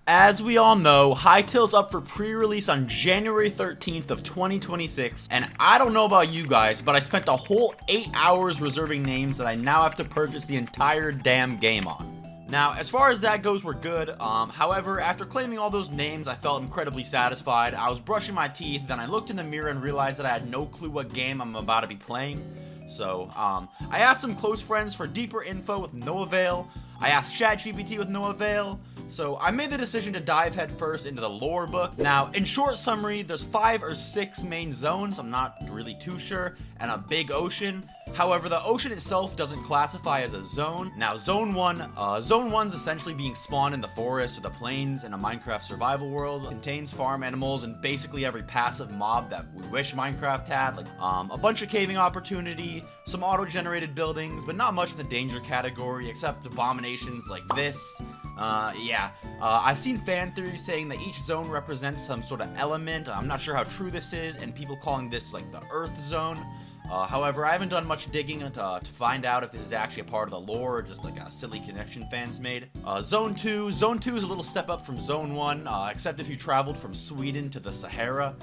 As we all know, Hytale's up for pre-release on January 13th of 2026, and I don't know about you guys, but I spent a whole 8 hours reserving names that I now have to purchase the entire damn game on. Now, as far as that goes, we're good. However, after claiming all those names, I felt incredibly satisfied. I was brushing my teeth, then I looked in the mirror and realized that I had no clue what game I'm about to be playing. So, I asked some close friends for deeper info with no avail. I asked ChatGPT with no avail. So I made the decision to dive headfirst into the lore book. Now, in short summary, there's 5 or 6 main zones, I'm not really too sure, and a big ocean. However, the ocean itself doesn't classify as a zone. Now, Zone 1's essentially being spawned in the forest or the plains in a Minecraft survival world. It contains farm animals and basically every passive mob that we wish Minecraft had, like a bunch of caving opportunity, some auto-generated buildings, but not much in the danger category except abominations like this. I've seen fan theories saying that each zone represents some sort of element. I'm not sure how true this is, and people calling this like the Earth Zone. However, I haven't done much digging to find out if this is actually a part of the lore or just like a silly connection fans made. Zone 2 is a little step up from Zone 1, except if you traveled from Sweden to the Sahara.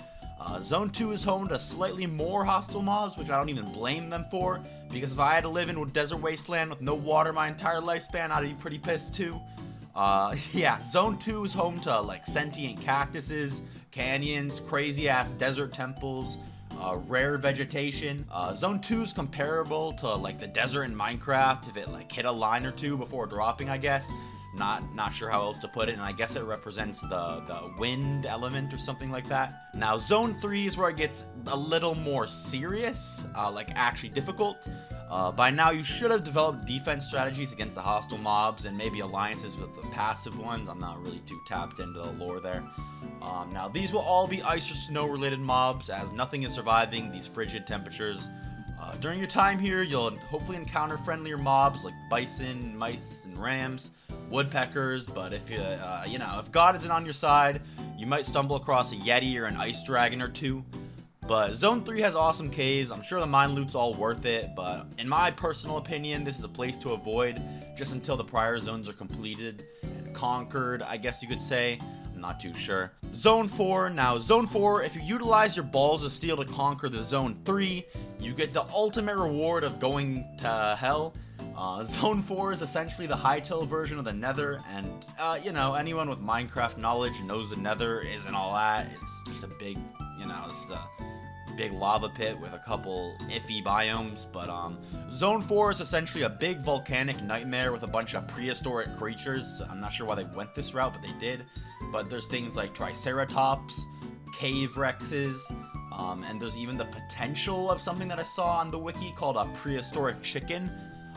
Zone 2 is home to slightly more hostile mobs, which I don't even blame them for, because if I had to live in a desert wasteland with no water my entire lifespan, I'd be pretty pissed too. Zone 2 is home to like sentient cactuses, canyons, crazy ass desert temples, rare vegetation. Zone 2 is comparable to like the desert in Minecraft if it like hit a line or two before dropping, I guess. Not sure how else to put it, and I guess it represents the wind element or something like that. Now, Zone 3 is where it gets a little more serious, like actually difficult. By now, you should have developed defense strategies against the hostile mobs and maybe alliances with the passive ones. I'm not really too tapped into the lore there. Now, these will all be ice or snow related mobs, as nothing is surviving these frigid temperatures. During your time here, you'll hopefully encounter friendlier mobs like bison, mice, and rams, woodpeckers, but if if God isn't on your side, you might stumble across a yeti or an ice dragon or two. But Zone 3 has awesome caves. I'm sure the mine loot's all worth it, but in my personal opinion, this is a place to avoid just until the prior zones are completed and conquered, I guess you could say. I'm not too sure. Zone 4. Now, Zone 4, if you utilize your balls of steel to conquer the Zone 3, you get the ultimate reward of going to hell. Zone 4 is essentially the Hytale version of the Nether, and, anyone with Minecraft knowledge knows the Nether isn't all that. It's just a big, big lava pit with a couple iffy biomes, but Zone 4 is essentially a big volcanic nightmare with a bunch of prehistoric creatures. I'm not sure why they went this route, but they did. But there's things like triceratops, cave rexes, and there's even the potential of something that I saw on the wiki called a prehistoric chicken.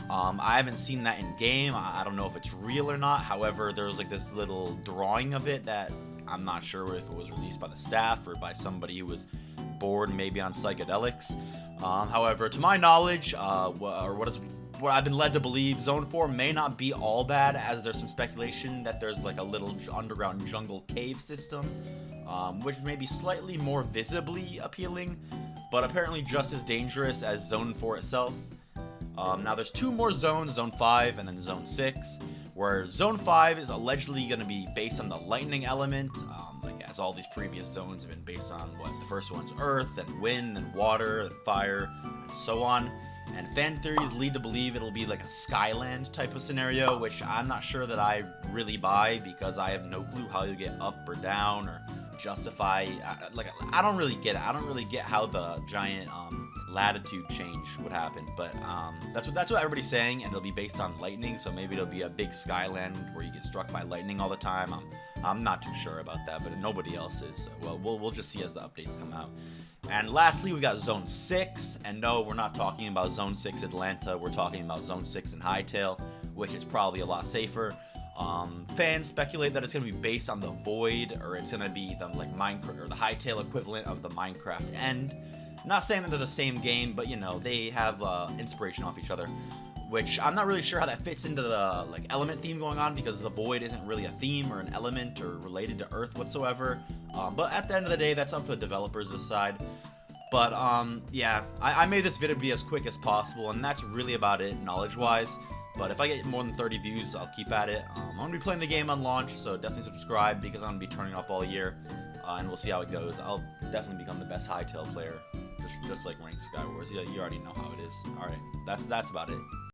I haven't seen that in game. I don't know if it's real or not. However, there's like this little drawing of it that I'm not sure if it was released by the staff or by somebody who was bored, maybe on psychedelics. However, to my knowledge, what I've been led to believe, Zone 4 may not be all bad, as there's some speculation that there's like a little underground jungle cave system, which may be slightly more visibly appealing, but apparently just as dangerous as Zone 4 itself. Now there's 2 more zones, Zone 5 and then Zone 6, where Zone 5 is allegedly going to be based on the lightning element, as all these previous zones have been based on the first one's earth and wind and water and fire and so on. And fan theories lead to believe it'll be like a Skyland type of scenario, which I'm not sure that I really buy, because I have no clue how you get up or down or justify. I don't really get it. I don't really get how the giant latitude change would happen, but that's what everybody's saying, and it'll be based on lightning, so maybe it'll be a big Skyland where you get struck by lightning all the time. I'm not too sure about that, but nobody else is. So, well, we'll just see as the updates come out. And lastly, we got Zone 6, and no, we're not talking about Zone 6 Atlanta, we're talking about Zone 6 in Hytale, which is probably a lot safer. Fans speculate that it's going to be based on the Void, or it's going to be the Minecraft, or the Hytale equivalent of the Minecraft End. Not saying that they're the same game, but they have inspiration off each other, which I'm not really sure how that fits into the element theme going on, because the Void isn't really a theme or an element or related to Earth whatsoever. But at the end of the day, that's up to the developers to decide. But I made this video be as quick as possible, and that's really about it knowledge-wise. But if I get more than 30 views, I'll keep at it. I'm going to be playing the game on launch, so definitely subscribe because I'm going to be turning up all year. And we'll see how it goes. I'll definitely become the best Hytale player, just like ranked Skywars. You already know how it is. Alright, that's about it.